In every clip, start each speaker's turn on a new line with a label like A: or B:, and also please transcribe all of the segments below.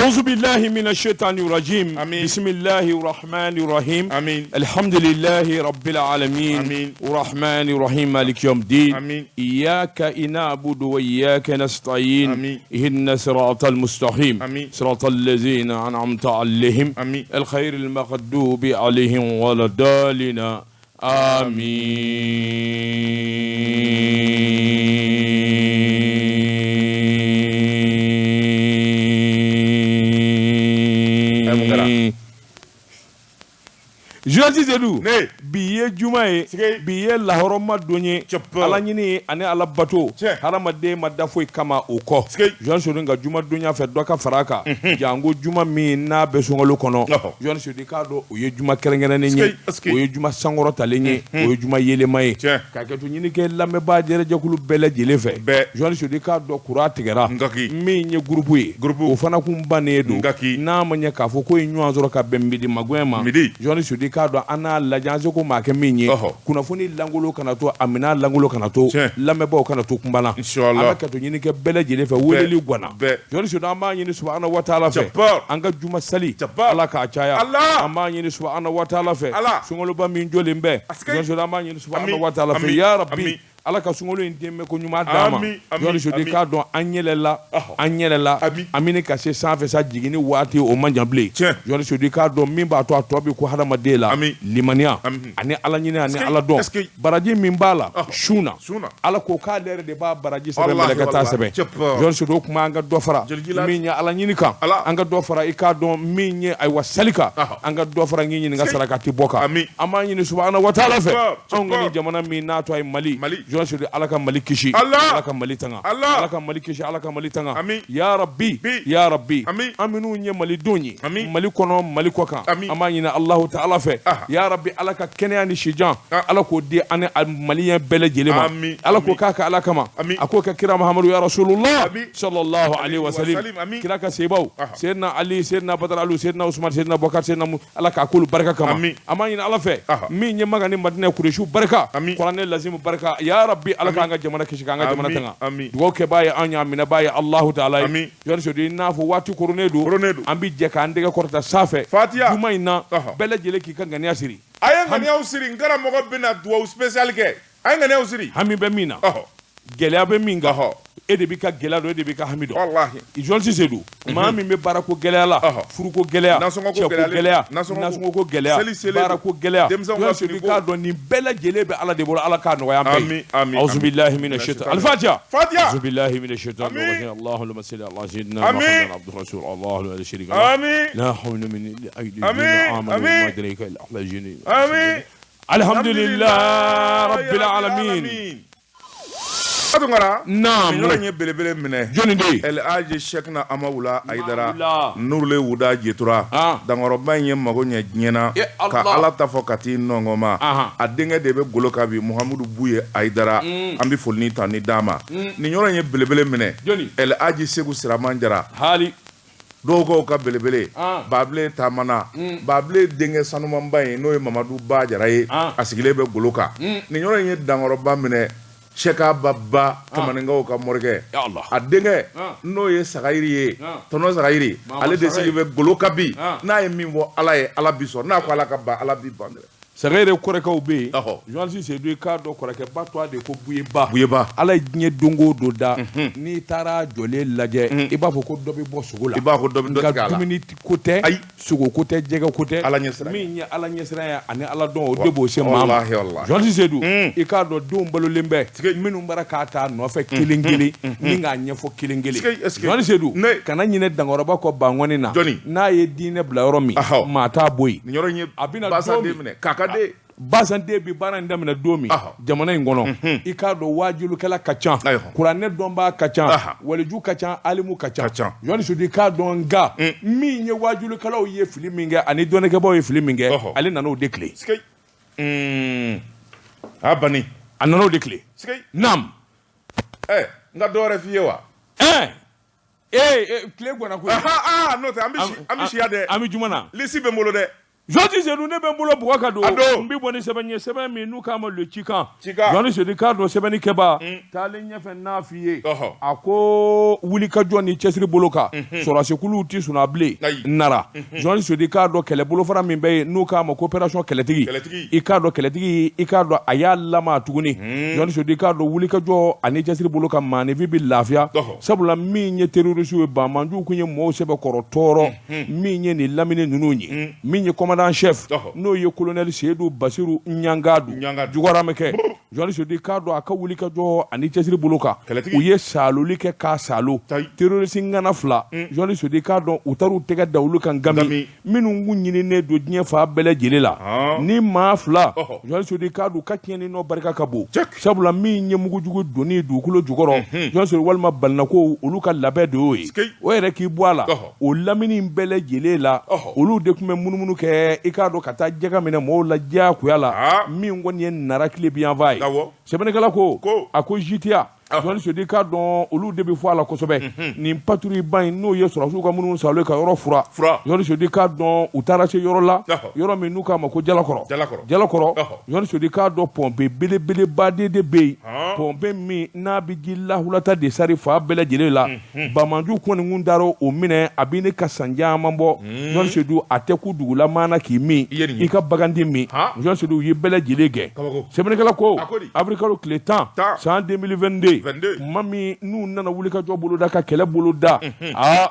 A: أعوذ بالله من الشيطان الرجيم. بسم الله الرحمن الرحيم. الحمد لله رب العالمين. الرحمن الرحيم مالك يوم الدين. إياك نعبد وإياك نستعين. اهدنا الصراط المستقيم صراط الذين أنعمت عليهم الخير المغضوب عليهم ولا الضالين آمين. Josi Zedou biye juma ye biye lahoroma donye ala ɲini ani ala bato hadamaden ma da foyi kama o kɔ Joan Sodi ka juma donya fɛ dɔ ka fara kan jango juma min n'a bɛ sunkalo kɔnɔ Joan Sodi k'a dɔn o ye juma kɛrɛnkɛrɛnnen ye o ye juma sankɔrɔtalen ye o ye juma yelema ye k'a kɛ to ɲini kɛ lamɛnbaa jɛrɛjɛkulu bɛɛ lajɛlen fɛ Joan Sodi k'a dɔn kura tigɛra min ye groupe ye o fana kun bannen don n'a ma ɲɛ k'a fɔ ko ye ɲɔgɔn sɔrɔ ka bɛn midi magwɛn ma Joan Sodi k'a dɔn an n'a lajɛ ko maa kɛ min ye kunnafoni langolo kana to a minɛ langolo kana to lamɛnbaaw kana to kunba la an bɛ ka to ɲini kɛ bɛɛ lajɛlen fɛ weleli guanna Joan Sodi an b'a ɲini subahana wa taala fɛ an ka juma sali ala k'a caya an b'a ɲini subahana wa taala fɛ sunkaloba min jɔlen bɛ Joan Sodi an b'a ɲini subahana wa taala fɛ ya rabbi ala ka sunkalo in den bɛ ko ɲuman d'a ma Joan Sodi k'a dɔn an yɛlɛla an bɛ ka se sanfɛ sa jiginni waati o man jan bilen Joan Sodi k'a dɔn min b'a to a tɔ bɛ ko hadamaden la limaniya ani ala ɲini ani ala dɔn baraji min b'a la sun na ala ko k'ale yɛrɛ de b'a baraji sɛbɛn mɛlɛkɛta sɛbɛn Joan Sodi o kuma an ka dɔ fara min ye ala ɲini kan an ka dɔ fara i k'a dɔn min ye ayiwa sali kan an ka dɔ fara k'i ɲininka sarakati bɔ kan an b'a ɲini subahana wa taala fɛ anw ka nin jamana min n'a to a ye Mali Joan Sodi ala ka Mali kisi ala ka Mali tanga ala ka Mali kisi ala ka Mali tanga ya rabbi an minnu ye malidenw ye Mali kɔnɔ Mali kɔ kan an b'a ɲini Alahu Taala fɛ ya rabbi ala ka kɛnɛya ni sijan ala k'o di ani maliyɛn bɛɛ lajɛlen ma ala k'o k'a ka ala kama a k'o kɛ kira Mahamadu ya Rasulullah sallallahu alaihi wasallam kira ka sebaw Seydina Ali Seydina Badar Alu Seydina Usman Seydina Bukar Seydina ala k'a k'olu barika kama an b'a ɲini ala fɛ min ye Maka ni Madina Kuresiw barika kuranɛ lazimu barika ya rabbi ala k'an ka jamana kisi k'an ka jamana tanga dugawu kɛ b'a ye an y'a minɛ b'a ye Alahu Taala ye Joan Sodi n'a fɔ waati koronnen don an bɛ jɛ k'an dɛgɛ kɔrɔta sanfɛ juma in na bɛɛ lajɛlen k'i ka ŋaniya siri
B: a ye ŋaniyaw siri n karamɔgɔ bɛna dugawu spécial kɛ a ye ŋaniyaw siri
A: hami bɛ min na gɛlɛya bɛ min kan e de b'i ka gɛlɛya dɔn e de b'i ka hami dɔn Joan Sodi maa min bɛ baarako gɛlɛya la furuko gɛlɛya cɛko gɛlɛya nasɔngɔko gɛlɛya baarako gɛlɛya Joan Sodi k'a dɔn nin bɛɛ lajɛlen bɛ ala de bolo ala k'a nɔgɔya an bɛɛ a'uzu billahi minash shaitani al-fatiha a'uzu billahi minash shaitani rajim Allahumma salli ala sayyidina Muhammadin abduhu rasul Allahu la sharika lahu la hawla min aydina amanu ma adraka illa ahlajini alhamdulillah rabbil alamin
B: Adungara
A: naam
B: yɔrɔ in ye belebele minɛ
A: jɔnni de
B: El Hadji Cheikhna Amawula Aidara Nurule Wuda Jetura dankɔrɔba in ye mago ɲɛ diɲɛna ka ala ta fɔ ka t'i nɔngɔma a denkɛ de bɛ golo kan bi Muhamadu Buye Aidara an bɛ foli ni ta ni d'a ma nin yɔrɔ in ye belebele minɛ El Hadji Segu Siraman Jara hali dɔw ko ka belebele Babile Tamana Babile denkɛ sanumanba in n'o ye Mamadu Ba Jara ye a sigilen bɛ golo kan nin yɔrɔ in ye dankɔrɔba minɛ Seka Baba Kamaningaw ka morikɛ a denkɛ n'o ye Sagayiri ye tɔnɔ Sagayiri ale de sigi bɛ golo kan bi n'a ye min fɔ ala ye ala bi sɔn n'a ko ala ka ban ala bi ban dɛ
A: Sagayiri kɔrɔkɛw bɛ yen Joan Sodi k'a dɔn kɔrɔkɛba tɔ de ko Buyeba ala ye diɲɛ don o don da n'i taara jɔlen lajɛ i b'a fɔ ko dɔ bɛ bɔ sogo la i b'a fɔ dɔ bɛ dɔ tigɛ a la dumuni ko tɛ sogo ko tɛ jɛgɛ ko tɛ min ye ala ɲɛsiran ye ani ala dɔn o de b'o se maa ma Joan Sodi i k'a dɔn denw balolen bɛ minnu bara k'a ta nɔfɛ kelen kelen ni k'a ɲɛfɔ kelen kelen Joan Sodi kana ɲinɛ dankɔrɔba kɔ bankɔni na n'a ye diinɛ bila yɔrɔ min maa t'a bɔ yen a bɛna don min Basante bi baara in daminɛ don min jamana in kɔnɔ i k'a dɔn wajulukɛla ka ca kuranɛ dɔnbaa ka ca waliju ka ca alimu ka ca Joan Sodi k'a dɔn nka min ye wajulukɛlaw ye fili min kɛ ani dɔnnikɛbaw ye fili min kɛ ale nan'o de tile
B: a bani
A: a nan'o de tile naam
B: n ka dɔ wɛrɛ f'i ye wa
A: tile gɔnna koyi
B: n'o tɛ an bɛ siya dɛ
A: an bɛ juma na
B: lisi bɛ n bolo dɛ
A: Jodi se ne be bolo buwa ka do mbi boni sɛbɛn min n'u k'a ma le cikan Jɔni Sodi k'a dɔn sɛbɛnni kɛba taalen ɲɛfɛ n'a f'i ye a ko wulikajɔ ni cɛsiri bolo kan sɔrɔsikuluw ti sɔn a bilen nara Jɔni Sodi k'a dɔn kɛlɛbolofara min bɛ yen n'u k'a ma ko opération kɛlɛtigi i k'a dɔn kɛlɛtigi i k'a dɔn a y'a lama tuguni Jɔni Sodi k'a dɔn wulikajɔ ani cɛsiri bolo kan maanifin bi lafiya sabula min ye terroriste ye Banmandiw kun ye mɔɔw sɛbɛ kɔrɔ tɔɔrɔ min ye nin lamini ninnu ye min ye commandant chef n'o ye colonel Seydou Basiru Ɲangadu jugɔrɔmɛ kɛ Jɔni Sodi k'a dɔn a ka wulikajɔ ani cɛsiri bolo kan u ye saloli kɛ k'a salo terroriste ŋana fila Jɔni Sodi k'a dɔn u taar'u tɛgɛ da olu kan gami minnu kun ɲininen don diɲɛ fa bɛɛ lajɛlen la ni maa fila Jɔni Sodi k'a dɔn ka tiɲɛni nɔ barika ka bon sabula min ye mugujugu donni dugukolo jukɔrɔ Jɔni Sodi walima balinako olu ka labɛn de y'o ye o yɛrɛ k'i bɔ a la o lamini bɛɛ lajɛlen la olu de tun bɛ munumunu kɛ i k'a dɔn ka taa jɛgɛ minɛ mɔgɔw la diyagoya la min kɔni ye nara tile bi yan fa ye sɛbɛnnikɛla ko a ko jitiya Jɔni Sodi k'a dɔn olu de bɛ fɔ a la kosɛbɛ nin patrouille ba in n'o ye sɔrɔsiw ka munumunu salo ka yɔrɔ fura Jɔni Sodi k'a dɔn u taara se yɔrɔ la yɔrɔ min n'u k'a ma ko Jalakɔrɔ Jɔni Sodi k'a dɔn pɔnpe belebeleba de bɛ yen pɔnpe min n'a bɛ ji lahulata de sari fa bɛɛ lajɛlen la Banmandiw kɔni kun taara o minɛ a bɛ ne ka san caman bɔ Jɔni Sodi a tɛ ku dugula maana k'i min i ka bagandi min Jɔni Sodi u ye bɛɛ lajɛlen gɛn sɛbɛnnikɛla ko avril tile 10 san 2022 tuma min n'u nana wulikajɔ boloda ka kɛlɛ boloda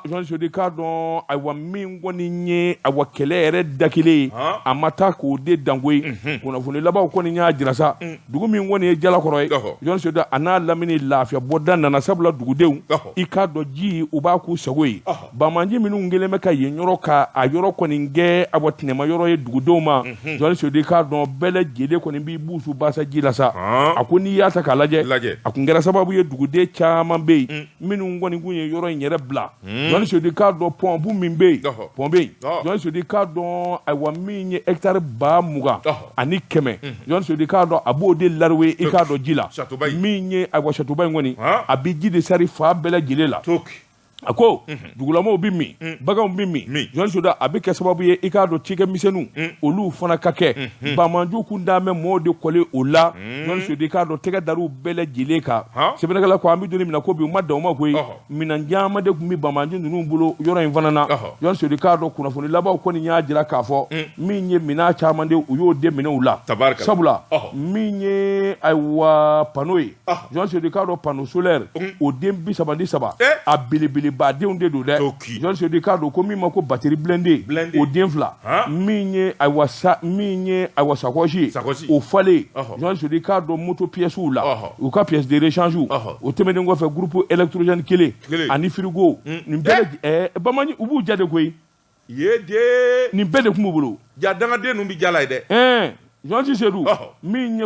A: Jɔni Sodi k'a dɔn ayiwa min kɔni ye ayiwa kɛlɛ yɛrɛ da kelen ye a ma taa k'o de dango ye kunnafoni labanw kɔni y'a jira sa dugu min kɔni ye Jalakɔrɔ ye Jɔni Sodi a n'a lamini lafiya bɔda nana sabula dugudenw i k'a dɔn ji u b'a k'u sago ye Banmanji minnu kɛlen bɛ ka yen yɔrɔ ka a yɔrɔ kɔni kɛ ayiwa tinɛma yɔrɔ ye dugudenw ma Jɔni Sodi k'a dɔn bɛɛ lajɛlen kɔni b'i buusu basa ji la sa a ko n'i y'a ta k'a lajɛ a kun kɛra sababu ye duguden caman bɛ yen minnu kɔni kun ye yɔrɔ in yɛrɛ bila Jɔni Sodi k'a dɔn pɔnpu min bɛ yen Jɔni Sodi k'a dɔn ayiwa min ye hectare 20,000 ani 100 Jɔni Sodi k'a dɔn a b'o de lariwe i k'a dɔn ji la min ye ayiwa châteauba in kɔni a bɛ ji de sari fa bɛɛ lajɛlen la a ko dugulamaw bɛ min baganw bɛ min Jɔni Sodi a bɛ kɛ sababu ye i k'a dɔn cikɛmisɛnninw olu fana ka kɛ Banmandiw kun d'a mɛn mɔgɔw de kɔle o la Jɔni Sodi k'a dɔn tɛgɛ dar'u bɛɛ lajɛlen kan sɛbɛnnikɛla ko an bɛ don min na ko bi u ma dan o ma koyi minɛn caman de tun bɛ Banmandi ninnu bolo yɔrɔ in fana na Jɔni Sodi k'a dɔn kunnafoni labanw kɔni y'a jira k'a fɔ min ye minɛn caman de u y'o de minɛ u la sabula min ye ayiwa pano ye Jɔni Sodi k'a dɔn pano solaire o den 33 a belebele badenw de don dɛ Jɔni Sodi k'a dɔn ko min ma ko batterie blindée o den 2 min ye ayiwa sakɔsi ye o falen Jɔni Sodi k'a dɔn moto pièces la u ka pièces de rechange o tɛmɛnen kɔfɛ groupe électrogène kelen ani frigo nin bɛɛ Banmanji u b'u ja de koyi nin bɛɛ de kun b'u bolo
B: ja dangaden ninnu bɛ jala ye dɛ
A: Jɔni Sodi min ye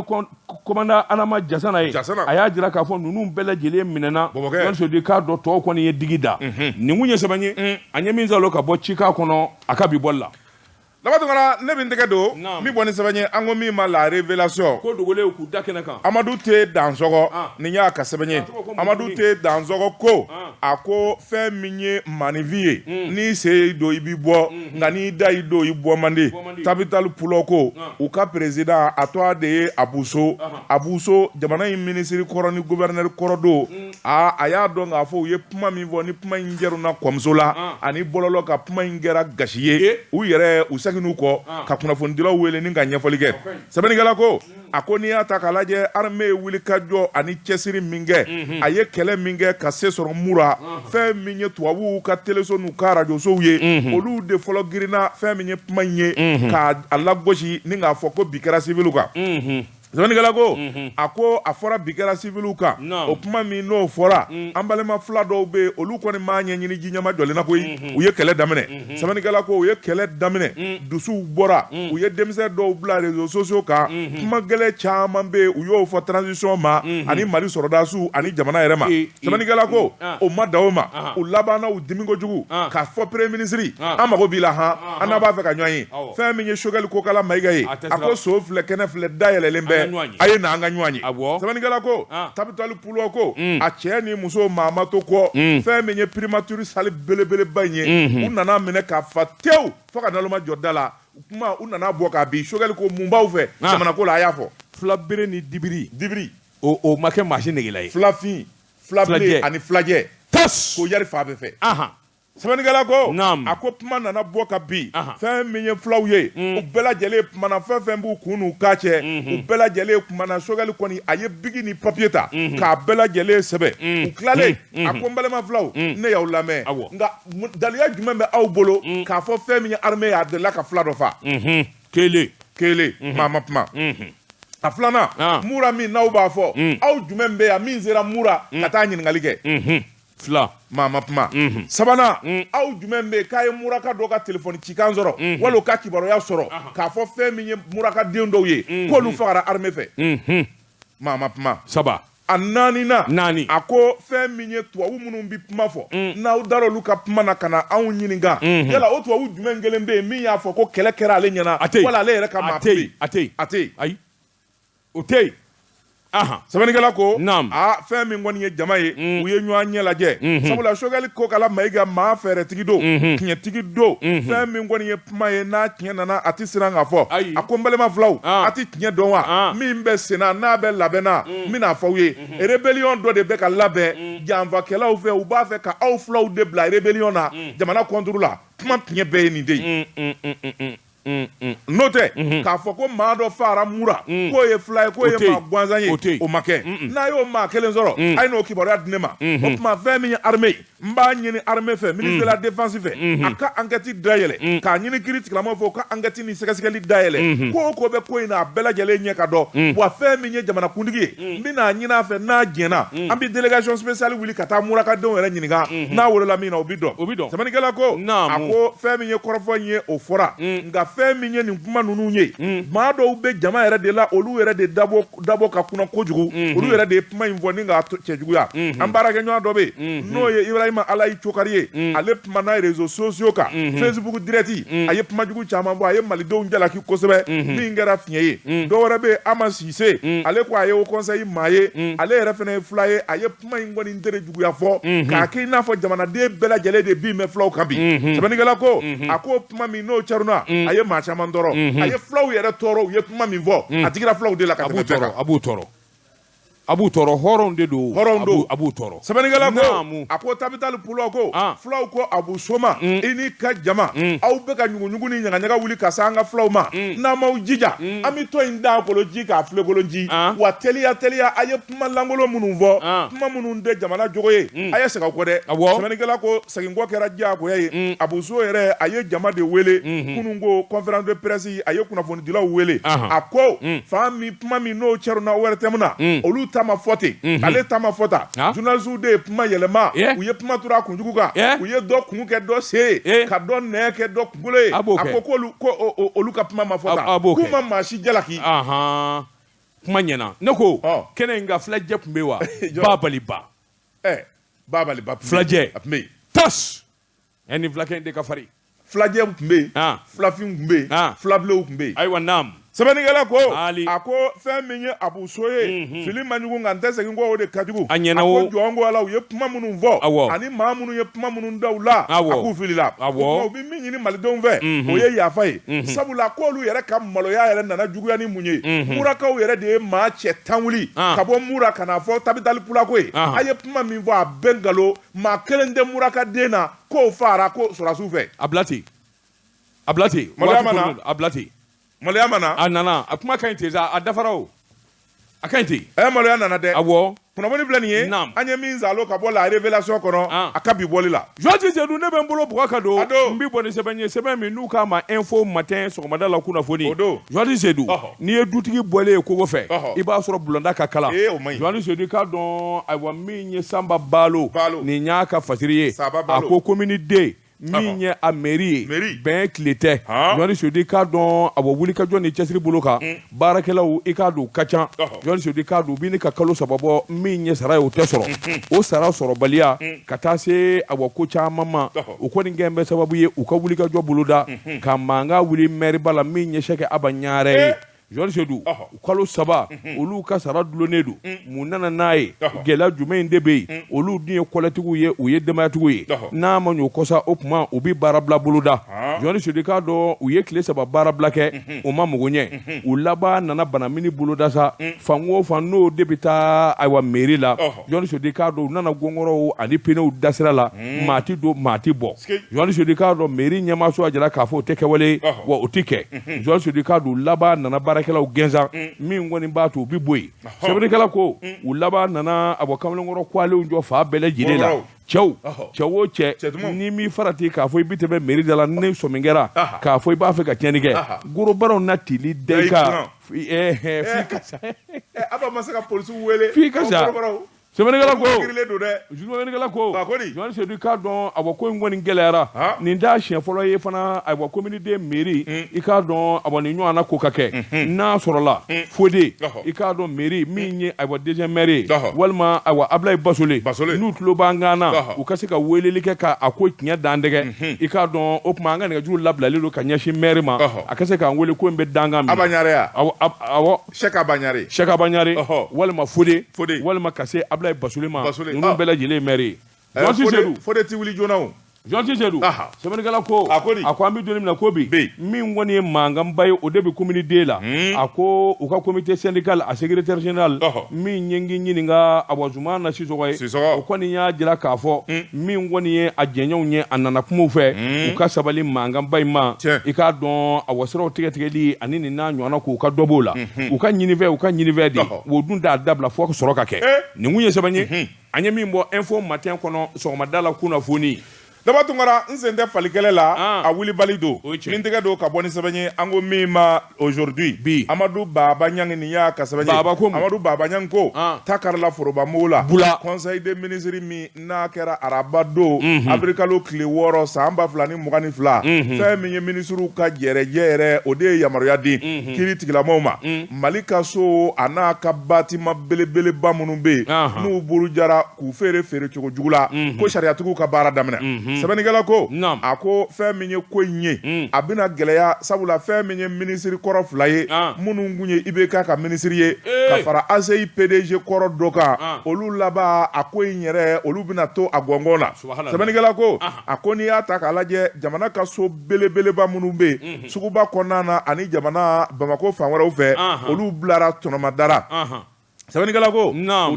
A: commandant Adama Jasana ye a y'a jira k'a fɔ ninnu bɛɛ lajɛlen minɛna Jɔni Sodi k'a dɔn tɔw kɔni ye digi da nin kun ye sɛbɛn ye a ɲɛ min salo ka bɔ cika kɔnɔ a ka bi bɔli la
B: labatungana ne bɛ n tɛgɛ don min bɔ ni sɛbɛn ye an ko min ma la révélation
A: ko dogolen k'u da kɛnɛ kan
B: Amadu T Dansɔgɔ nin y'a ka sɛbɛn ye Amadu T Dansɔgɔ ko a ko fɛn min ye maanifin ye n'i se don i b'i bɔ nka n'i da y'i don i bɔ man di Tabital Pulo ko u ka président a tɔgɔ de ye Abuso jamana in minisiri kɔrɔ ni gouverneur kɔrɔ don a y'a dɔn k'a fɔ u ye kuma min fɔ ni kuma in jɛruna kɔmuso la ani bɔlɔlɔ ka kuma in kɛra gasi ye u yɛrɛ u n'u kɔ ka kunnafonidilaw wele ni ka ɲɛfɔli kɛ sɛbɛnnikɛla ko a ko n'i y'a ta k'a lajɛ armée ye wulikajɔ ani cɛsiri min kɛ a ye kɛlɛ min kɛ ka se sɔrɔ mura fɛn min ye tubabuw ka téléso n'u ka radiosow ye olu de fɔlɔ girinna fɛn min ye kuma in ye k'a lagosi ni k'a fɔ ko bi kɛra civil kan sɛbɛnnikɛla ko a ko a fɔra bi kɛra civil kan o kuma min n'o fɔra an balima fila dɔw bɛ yen olu kɔni m'a ɲɛɲini ji ɲɛma jɔlenna koyi u ye kɛlɛ daminɛ sɛbɛnnikɛla ko u ye kɛlɛ daminɛ dusuw bɔra u ye denmisɛn dɔw bila réseaux sociaux kan kuma gɛlɛn caman bɛ yen u y'o fɔ transition ma ani Mali sɔrɔdasiw ani jamana yɛrɛ ma sɛbɛnnikɛla ko o ma dan o ma u labanna u dimi kojugu k'a fɔ premier ministre an mago b'i la an n'a b'a fɛ ka ɲɔgɔn ye fɛn min ye Choguel Kokala Mayiga ye a ko so filɛ kɛnɛ filɛ dayɛlɛlen bɛɛ a ye na an ka ɲɔgɔn ye sɛbɛnnikɛla ko Tabital Pulo ko a cɛ ni muso maa ma to kɔ fɛn min ye primature salle belebeleba in ye u nana minɛ k'a fa tewu fo ka naloma jɔ da la kuma u nana bɔ k'a bin Choguel ko mun b'aw fɛ jamana ko la a y'a fɔ
A: filabere ni dibiri o ma kɛ maasi negela ye
B: filafin filabile ani filajɛ
A: tas
B: ko yari fa bɛɛ fɛ sɛbɛnnikɛla ko a ko kuma nana bɔ ka bin fɛn min ye filaw ye u bɛɛ lajɛlen kumana fɛn fɛn b'u kun n'u k'a cɛ u bɛɛ lajɛlen kumana Choguel kɔni a ye bigi ni papiye ta k'a bɛɛ lajɛlen sɛbɛn u tilalen a ko n balima filaw ne y'aw lamɛn nka daliya jumɛn bɛ aw bolo k'a fɔ fɛn min ye armée ye a delila ka fila dɔ fa kelen maa ma kuma a filanan mura min n'aw b'a fɔ aw jumɛn bɛ yan min sera mura ka taa ɲininkali kɛ
A: fila
B: maa ma kuma sabanan aw jumɛn bɛ k'a ye muraka dɔ ka telefɔni cikan sɔrɔ wali ka kibaruya sɔrɔ k'a fɔ fɛn min ye muraka den dɔw ye k'olu fagara armée fɛ maa ma kuma
A: saba
B: a naani a ko fɛn min ye tubabu minnu bi kuma fɔ n'aw dara olu ka kuma na ka na anw ɲininka yala o tubabu jumɛn kelen bɛ yen min y'a fɔ ko kɛlɛ kɛra ale ɲɛna wala ale yɛrɛ ka maa pe
A: a tɛ yen ayi o tɛ yen
B: sɛbɛnnikɛla ko fɛn min kɔni ye jama ye u ye ɲɔgɔn ɲɛ lajɛ sabula Choguel ko kala Mayiga maa fɛɛrɛtigi don tiɲɛtigi don fɛn min kɔni ye kuma ye n'a tiɲɛ nana a tɛ siran ka fɔ a ko n balima filaw a tɛ tiɲɛ dɔn wa min bɛ senna n'a bɛ labɛnna n bɛna fɔ aw ye rébellion dɔ de bɛ ka labɛn janfakɛlaw fɛ u b'a fɛ ka aw filaw de bila rébellion na jamana contre la kuma tiɲɛ bɛɛ ye nin de ye n'o tɛ k'a fɔ ko maa dɔ fara mura k'o ye fila ye k'o ye maa gansan ye o ma kɛ n'a y'o maa kelen sɔrɔ a ye n'o kibaruya di ne ma o tuma fɛn min ye armée n b'a ɲini armée fɛ ministre de la défense fɛ a ka enquête dayɛlɛ k'a ɲini kiiri tigilamɔgɔw fɛ u ka enquête ni sɛgɛsɛgɛli dayɛlɛ ko o ko bɛ ko in na a bɛɛ lajɛlen ɲɛ ka dɔn wa fɛn min ye jamanakuntigi ye n bɛna ɲini a fɛ n'a jɛnna an bɛ délégation spéciale wuli ka taa murakadenw yɛrɛ ɲininka n'a wolola min na o bi dɔn sɛbɛnnikɛla ko a ko fɛn min ye kɔrɔfɔ in ye o fɔra nka fɛn min ye nin kuma ninnu ye maa dɔw bɛ jama yɛrɛ de la olu yɛrɛ de dabɔ ka kunna kojugu olu yɛrɛ de ye kuma in fɔ ni k'a cɛjuguya an baarakɛɲɔgɔn dɔ bɛ yen n'o ye Ibrahima Alayi Cokari ye ale kuma na réseaux sociaux kan Facebook direct a ye kumajugu caman fɔ a ye malidenw jalaki kosɛbɛ min kɛra fiɲɛ ye dɔw wɛrɛ bɛ yen Ama Sise ale ko a ye o conseil maa ye ale yɛrɛ fana ye fila ye a ye kuma in kɔni tere juguya fɔ k'a kɛ i n'a fɔ jamanaden bɛɛ lajɛlen de bin bɛ filaw kan bi sɛbɛnnikɛla ko a ko kuma min n'o caruna a ye maa caman tɔɔrɔ a ye filaw yɛrɛ tɔɔrɔ u ye kuma min fɔ a digira filaw de la ka tɛmɛ bɛɛ kan
A: a b'u tɔɔrɔ hɔrɔnw de don a b'u tɔɔrɔ
B: sɛbɛnnikɛla ko a ko Tabitali Pulaw ko filaw ko Abu Soma i n'i ka jama aw bɛ ka ɲuguɲugu ni ɲagaɲaga wuli ka se an ka filaw ma n'an m'aw jija an bɛ to in da kolo ji k'a filɛ kolo ji wa teliya a ye kuma lankolon minnu fɔ kuma minnu tɛ jamana jogo ye a ye segin aw kɔ dɛ sɛbɛnnikɛla ko seginkɔ kɛra diyagoya ye Abu So yɛrɛ a ye jama de wele kunun ko conférence de presse a ye kunnafonidilaw wele a ko fa min kuma min n'o cɛruna wɛrɛ tɛ mun na olu ta ma fɔ ten ale ta ma fɔ ta journalistes de ye kuma yɛlɛma u ye kuma tura a kunjugu kan u ye dɔ kun kɛ dɔ sen ka dɔ nɛn kɛ dɔ kunkolo ye a ko olu ka kuma ma fɔ ta k'u ma maa si jalaki
A: kuma ɲɛna ne ko kɛnɛ in ka filajɛ tun bɛ wa
B: ba baliba
A: filajɛ
B: a tun bɛ yen
A: tas ni filakɛ in de ka farin
B: filajɛ tun bɛ yen filafin tun bɛ yen filabilenw tun bɛ yen
A: ayiwa naam
B: sɛbɛnnikɛla ko a ko fɛn min ye Abu So ye fili man jugu nka n tɛ segin kɔ o de ka jugu
A: a ɲɛna o
B: ko jɔn ko ala u ye kuma minnu fɔ ani maa minnu ye kuma minnu da u la a k'u filila o tuma u bɛ min ɲini malidenw fɛ o ye yafa ye sabula k'olu yɛrɛ ka maloya yɛrɛ nana juguya ni mun ye murakaw yɛrɛ de ye maa cɛ 10 wuli ka bɔ mura ka na fɔ Tabitali Pulaw ko ye a ye kuma min fɔ a bɛɛ nkalon maa kelen tɛ muraka den na k'o fara ko sɔrɔdasiw fɛ
A: a bila ten maloya mana a nana a kuma ka ɲi ten sa a dafara o a ka ɲi ten
B: maloya nana dɛ
A: awɔ
B: kunnafoni filɛ nin ye an ye min zalo ka bɔ la révélation kɔnɔ a ka bi bɔli la
A: Joati Seydou ne bɛ n bolo bɔgɔ ka don n bɛ bɔ ni sɛbɛn ye sɛbɛn min n'u k'a ma info matin sɔgɔmada la kunnafoni Joati Seydou n'i ye dutigi bɔlen ye kogo fɛ i b'a sɔrɔ bulonda ka kala Joati Seydou k'a dɔn ayiwa min ye Samba Balo nin y'a ka fasiri ye a ko commune D min ye a mairie ye bɛn tile tɛ Joati Seydou k'a dɔn a bɔ wulikajɔ ni cɛsiri bolo kan baarakɛlaw i k'a don ka ca Joati Seydou k'a don u bɛ ni ka kalo 3 bɔ min ye sara ye o tɛ sɔrɔ o sara sɔrɔbaliya ka taa se a bɔ ko caman ma o kɔni kɛn bɛ sababu ye u ka wulikajɔ boloda ka mankan wuli maire ba la min ye Sɛki Aba Ɲare ye Joati Seydou kalo 3 olu ka sara dulonnen don mun nana n'a ye gɛlɛya jumɛn de bɛ yen olu dun ye kɔlɛtigiw ye u ye denbayatigiw ye n'a ma ɲɛ o kɔ sa o tuma u bɛ baara bila boloda jɔnni sodika dɔ u ye tile 3 baara bila kɛ o ma mugu ɲɛ u laban nana banamini boloda sa fan o fan n'o de bɛ taa ayiwa mairie la jɔnni sodika dɔ u nana gɔngɔrɔw ani penew dasira la maa ti don maa ti bɔ jɔnni sodika dɔ mairie ɲɛmaaso a jira k'a fɔ o tɛ kɛwale wa o tɛ kɛ jɔnni sodika dɔ u laban nana baarakɛlaw gɛnsan min kɔni b'a to u bɛ bɔ yen sɛbɛnnikɛla ko u laban nana a bɔ kamalenkɔrɔ kwalew jɔ fa bɛɛ lajɛlen la cɛw o cɛ ni min farati k'a fɔ i bi tɛmɛ mairie da la ni sɔmin kɛra k'a fɔ i b'a fɛ ka tiɲɛni kɛ gorobaraw na tili da i kan f'i ka sa
B: Aba ma se ka polisi wele
A: f'i ka sa sɛbɛnnikɛla ko
B: sɛbɛnnikɛla
A: ko jɔnni sedu k'a dɔn a kɔ in kɔni gɛlɛyara nin t'a siɲɛ fɔlɔ ye fana a bɔ communauté mairie i k'a dɔn a nin ɲɔgɔnna ko ka kɛ n'a sɔrɔla Fode i k'a dɔn mairie min ye a deuxième maire walima Ablaye Basole n'u tulo b'an kan na u ka se ka weleli kɛ k'a ko tiɲɛ dan tɛgɛ i k'a dɔn o tuma an ka nɛgɛjuru labilalen don ka ɲɛsin maire ma a ka se k'an wele ko in bɛ dangan min awɔ
B: Cheikh Abanyare
A: walima Fode walima ka se Ablaye Basole ma ninnu bɛɛ lajɛlen maire
B: Fode ti wuli joona o
A: jɔnti sedu sɛbɛnnikɛla ko a ko an bɛ don min na ko bi min kɔni ye mankanba ye o de bɛ communauté la a ko u ka comité syndical a secrétaire général min ye n ɲininka a Zumana na Sisɔgɔ ye o kɔni y'a jira k'a fɔ min kɔni ye a jɛɲɔgɔnw ye a nana kumaw fɛ u ka sabali mankanba in ma i k'a dɔn a siraw tigɛtigɛli ani nin n'a ɲɔgɔnna k'u ka dɔ b'o la u ka ɲinifɛ de o dun t'a dabila fo ka sɔrɔ ka kɛ nin kun ye sɛbɛn ye an ye min bɔ info matin kɔnɔ sɔgɔmada la kunnafoni
B: Daba Tunkara n sen tɛ falikɛlɛ la a wulibali don min tɛgɛ don ka bɔ ni sɛbɛn ye an ko min ma aujourd'hui Amadu Baba Ɲangi nin y'a ka sɛbɛn ye Amadu Baba Ɲangi ko ta karila forobamugu la conseil des ministres min n'a kɛra araba don abrikalo tile 6 san 2022 fɛn min ye ministres ka jɛrɛjɛ yɛrɛ o de ye yamaruya di kiiri tigilamɔgɔw ma Mali ka so a n'a ka bâtiment belebeleba minnu bɛ yen n'u buru jara k'u feere cogo jugu la ko sariyatigiw ka baara daminɛ sɛbɛnnikɛla ko a ko fɛn min ye ko in ye a bɛna gɛlɛya sabula fɛn min ye minisiri kɔrɔ 2 ye minnu kun ye IBK ka minisiri ye ka fara ACI PDG kɔrɔ dɔ kan olu laban a ko in yɛrɛ olu bɛna to a gɔngɔn na sɛbɛnnikɛla ko a ko n'i y'a ta k'a lajɛ jamana ka so belebeleba minnu bɛ yen suguba kɔnɔna na ani jamana Bamako fan wɛrɛw fɛ olu bilara tɔnɔmadara sɛbɛnnikɛla ko u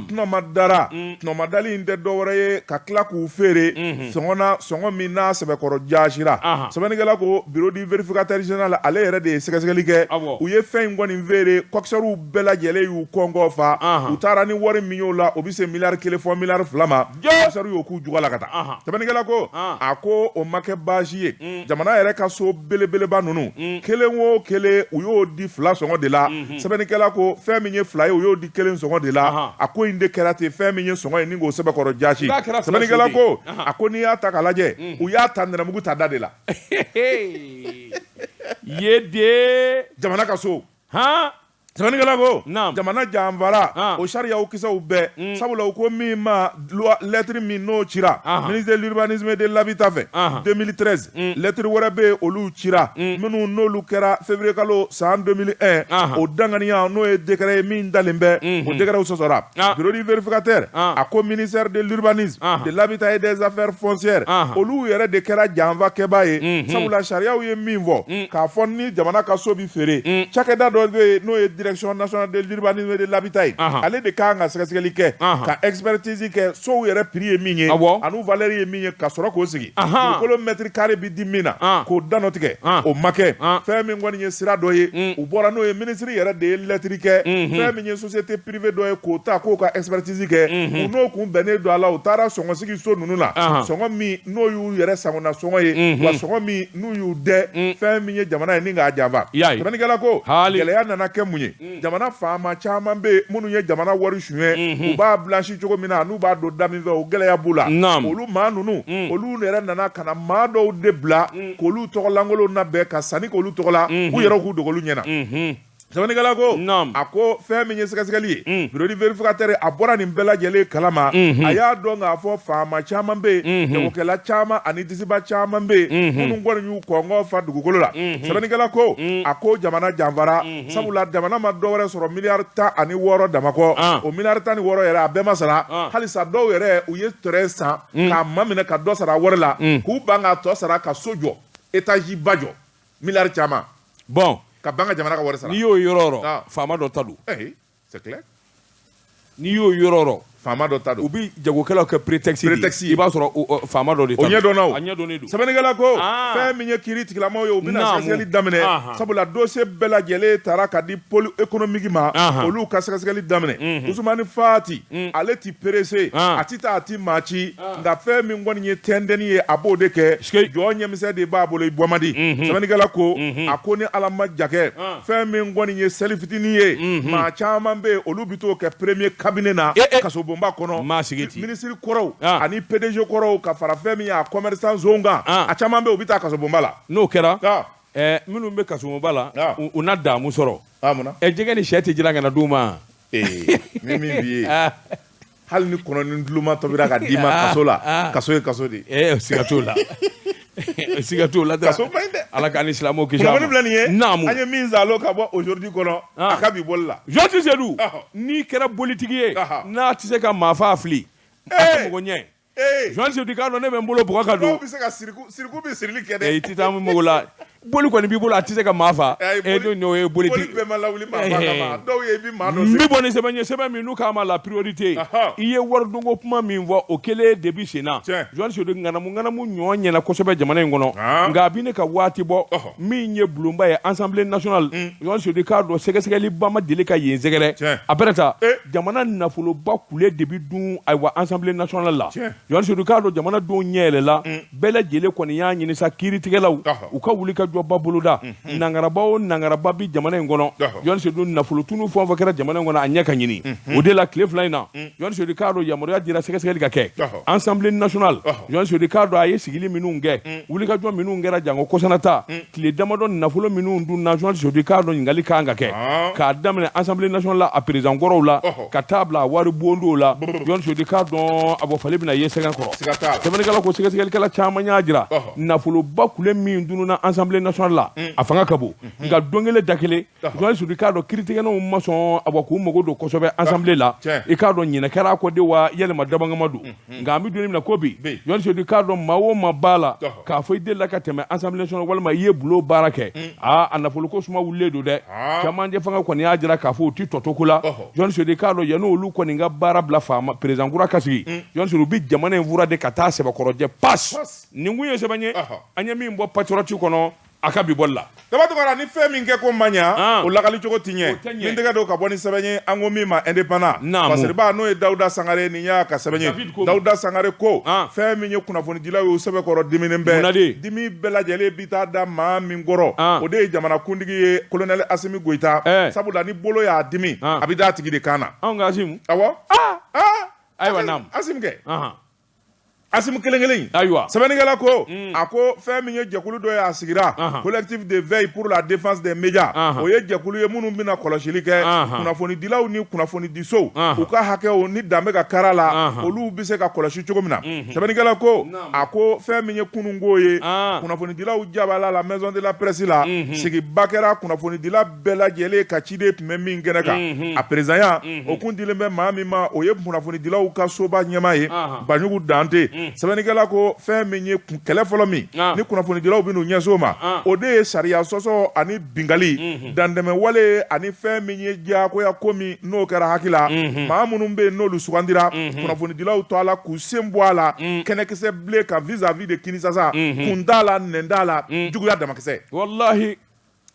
B: tɔnɔmadali in tɛ dɔwɛrɛ ye ka tila k'u feere sɔngɔ min n'a sɛbɛkɔrɔ jaasira sɛbɛnnikɛla ko bureau du vérificateur général ale yɛrɛ de ye sɛgɛsɛgɛli kɛ u ye fɛn in kɔni feere kokisɛriw bɛɛ lajɛlen y'u kɔngɔ fa u taara ni wari min y'o la o bɛ se miliyari 1 fɔ miliyari 2 ma kokisɛriw y'o k'u juga la ka taa sɛbɛnnikɛla ko a ko o ma kɛ baasi ye jamana yɛrɛ ka so belebeleba ninnu kelen o kelen u y'o di 2 sɔngɔ de la sɛbɛnnikɛla ko fɛn min ye 2 ye u y'o di 1 sɔngɔ de la a ko in de kɛra ten fɛn min ye sɔngɔ ye ni k'o sɛbɛkɔrɔ jaasi sɛbɛnnikɛla ko a ko n'i y'a ta k'a lajɛ u y'a ta nɛrɛmugu ta da de la
A: ye de
B: jamana ka so sɛbɛnnikɛla ko jamana janfara o sariyaw kisɛw bɛɛ sabula u ko min ma lettre min n'o cira ministre de l'urbanisme et de l'habitat fɛ 2013 lettre wɛrɛ bɛ yen olu cira minnu n'olu kɛra février kalo san 2001 o danganiya n'o ye décret ye min dalen bɛ o décret sɔsɔra bureau du vérificateur a ko ministère de l'urbanisme de l'habitat et des affaires foncières olu yɛrɛ de kɛra janfa kɛbaa ye sabula sariyaw ye min fɔ k'a fɔ ni jamana ka so bi feere cakɛda dɔ bɛ yen n'o ye direction nationale de l'urbanisme et de l'habitat ale de kan ka sɛgɛsɛgɛli kɛ ka expertise kɛ sow yɛrɛ prix ye min ye an'u valeur ye min ye ka sɔrɔ k'o sigi dugukolo mètre carré bi di min na k'o danɔ tigɛ o ma kɛ fɛn min kɔni ye sira dɔ ye u bɔra n'o ye ministre yɛrɛ de ye lettre kɛ fɛn min ye société privée dɔ ye k'o ta k'o ka expertise kɛ u n'o kun bɛnnen don a la u taara sɔngɔsigi so ninnu na sɔngɔ min n'o y'u yɛrɛ sagona sɔngɔ ye wa sɔngɔ min n'u y'u dɛ fɛn min ye jamana ye ni k'a janfa sɛbɛnnikɛla ko gɛlɛya nana kɛ mun ye jamana faama caman bɛ minnu ye jamana wari suɲɛ u b'a blanchi cogo min na n'u b'a don da min fɛ o gɛlɛya b'u la olu maa ninnu olu yɛrɛ nana ka na maa dɔw de bila k'olu tɔgɔlankolon labɛn ka sanni k'olu tɔgɔ la u yɛrɛ k'u dogo olu ɲɛna sɛbɛnnikɛla ko a ko fɛn min ye sɛgɛsɛgɛli ye bureau du vérificateur a bɔra nin bɛɛ lajɛlen kalama a y'a dɔn k'a fɔ faama caman bɛ yen jagokɛla caman ani disiba caman bɛ yen minnu kɔni y'u kɔngɔ fa dugukolo la sɛbɛnnikɛla ko a ko jamana janfara sabula jamana ma dɔwɛrɛ sɔrɔ miliyari 16 damakɔ o miliyari 16 yɛrɛ a bɛɛ ma sara halisa dɔw yɛrɛ u ye terrain san k'a maminɛ ka dɔ sara wari la k'u ban k'a tɔ sara ka so jɔ étage bajo milliard chama
A: bon
B: ka banga jamana ka wari sara
A: ni yo yororo fama do tadu
B: c'est clair
A: ni yo yororo
B: fama do tadu
A: ubi jagokela ke prétexte i b'a sɔrɔ fama do de tadu
B: o ɲɛ dɔnna o
A: a ɲɛ dɔnnen don
B: sɛbɛnnikɛla ko fɛn min ye kiiri tigilamaw ye u bɛna sɛgɛsɛgɛli daminɛ sabula dossier bɛɛ lajɛlen taara ka di pôle économique ma olu ka sɛgɛsɛgɛli daminɛ Usumani Fati ale ti pressé a ti taa a ti maa ci nka fɛn min kɔni ye tɛndɛnni ye a b'o de kɛ jɔ ɲɛmisɛn de b'a bolo i bɔ man di sɛbɛnnikɛla ko a ko ni Ala ma ja kɛ fɛn min kɔni ye seli fitinin ye maa caman bɛ yen olu bɛ t'o kɛ premier cabinet na kasobonba kɔnɔ ministre kɔrɔw ani PDG kɔrɔw ka fara fɛn min ye a commerçant zone kan a caman bɛ yen u bɛ taa kasobonba la
A: n'o kɛra minnu bɛ kasobonba la u na damu sɔrɔ jɛgɛ ni sɛ tɛ jira ka na d'u ma
B: ni min b'i ye hali ni kɔnɔ ni duluma tɔbira ka d'i ma kaso la kaso ye kaso de
A: siga t'o la siga t'o la
B: kaso man ɲi dɛ
A: Ala k'an ni silamɛw kisi a ma
B: kunnafoni filɛ nin ye
A: naamu
B: an ye min zalo ka bɔ aujourd'hui kɔnɔ a ka bi boli la
A: Jean Tisedou n'i kɛra politiki ye n'a tɛ se ka maa fa fili a tɛ mɔgɔ ɲɛ Jean Tisedou k'a dɔn ne bɛ n bolo bɔgɔ ka don
B: dɔw bɛ se ka siriku bɛ sirili kɛ dɛ
A: i tɛ taa mɔgɔ la boli kɔni b'i bolo a tɛ se ka maa fa n'o ye
B: boli
A: politiki
B: bɛɛ ma lawuli maa fa kama dɔw ye i bɛ maa dɔ
A: n bɛ bɔ ni sɛbɛn ye sɛbɛn min n'u k'a ma la priorité i ye waridonko kuma min fɔ o kɛlen depuis sen na Jean Tisedou ŋanamu ɲɔgɔn ɲɛna kosɛbɛ jamana in kɔnɔ nka a bɛ ne ka waati bɔ min ye bulonba ye Assemblée nationale Jean Tisedou k'a dɔn sɛgɛsɛgɛliba ma deli ka yen sɛgɛrɛ a bɛrɛta jamana nafoloba kule de bɛ dun ayiwa Assemblée nationale la Jean Tisedou k'a dɔn jamana denw ɲɛ yɛlɛla bɛɛ lajɛlen kɔni y'a ɲini sa kiiritigɛlaw u ka wuli ka jɔba boloda nangaraba o nangaraba bi jamana in kɔnɔ Jean Tisedou nafolotunu fɛn o fɛn kɛra jamana in kɔnɔ a ɲɛ ka ɲini o de la tile fila in na Jean Tisedou k'a dɔn yamaruya dira sɛgɛsɛgɛli ka kɛ Assemblée nationale Jean Tisedou k'a dɔn a ye sigili minnu kɛ wulikajɔ minnu kɛra jango kɔsanata tile damadɔ nafolo minnu dunna Jean Tisedou k'a dɔn ɲininkali kan ka kɛ k'a daminɛ Assemblée nationale la a président kɔrɔw la ka taa bila a wari bondow la Jean Tisedou k'a dɔn a bɔ fali bɛna ye sɛgɛn kɔrɔ sɛbɛnnikɛla ko sɛgɛsɛgɛlikɛla caman y'a jira nafoloba kule min dunna Assemblée nationale la a fanga ka bon nka don kelen da kelen Jean Tisedou k'a dɔn kiiritigɛlaw ma sɔn a bɔ k'u mago don kosɛbɛ Assemblée la i k'a dɔn ɲinɛ kɛra a kɔ de wa yɛlɛma dabangama don nka an bɛ don min na ko bi Jean Tisedou k'a dɔn maa o maa b'a la k'a fɔ i delila ka tɛmɛ Assemblée nationale walima i ye bulo baara kɛ a nafoloko suma wulilen don dɛ camancɛ fanga kɔni y'a jira k'a fɔ u tɛ tɔto ko la Jean Tisedou k'a dɔn yanni olu kɔni ka baara bila faama président kura ka sigi Jean Tisedou bɛ jamana in fura de ka taa sɛbɛkɔrɔjɛ passe nin kun ye sɛbɛn ye an ye min bɔ patriote kɔnɔ a ka bi bɔli la
B: dabatokara ni fɛn min kɛ ko man ɲa o lagali cogo ti ɲɛ min tɛgɛ don ka bɔ ni sɛbɛn ye an ko min ma indépendant Basiriba n'o ye Dawuda Sangare nin y'a ka sɛbɛn ye Dawuda Sangare ko fɛn min ye kunnafonidilaw ye o sɛbɛnkɔrɔ diminen bɛɛ dimi bɛɛ lajɛlen bi taa da maa min kɔrɔ o de ye jamanakuntigi ye colonel Asimi Goyita sabula ni bolo y'a dimi a bɛ d'a tigi de kan na
A: anw ka Asimu
B: awɔ
A: ayiwa naamu
B: Asimu kɛ Asimu kelen ayiwa sɛbɛnnikɛla ko a ko fɛn min ye jɛkulu dɔ ye a sigira collectif de veille pour la défense des médias o ye jɛkulu ye minnu bɛna kɔlɔsili kɛ kunnafonidilaw ni kunnafonidisow u ka hakɛw ni dan bɛ ka kara la olu bɛ se ka kɔlɔsi cogo min na sɛbɛnnikɛla ko a ko fɛn min ye kununko ye kunnafonidilaw jabala la maison de la presse la sigiba kɛra kunnafonidila bɛɛ lajɛlen ka ciden tun bɛ min kɛnɛ kan a présidenya o kun dilen bɛ maa min ma o ye kunnafonidilaw ka soba ɲɛmaa ye Banjugu Dante sɛbɛnnikɛla ko fɛn min ye kɛlɛ fɔlɔ min ni kunnafonidilaw bɛ n'u ɲɛso ma o de ye sariya sɔsɔ ani bingali dandɛmɛwale ani fɛn min ye diyagoya ko min n'o kɛra hakila maa minnu bɛ yen n'olu sugandira kunnafonidilaw to a la k'u sen bɔ a la kɛnɛkisɛ bilen kan vis-à-vis de Kinshasa kun t'a la nɛn t'a la juguya damakisɛ wallahi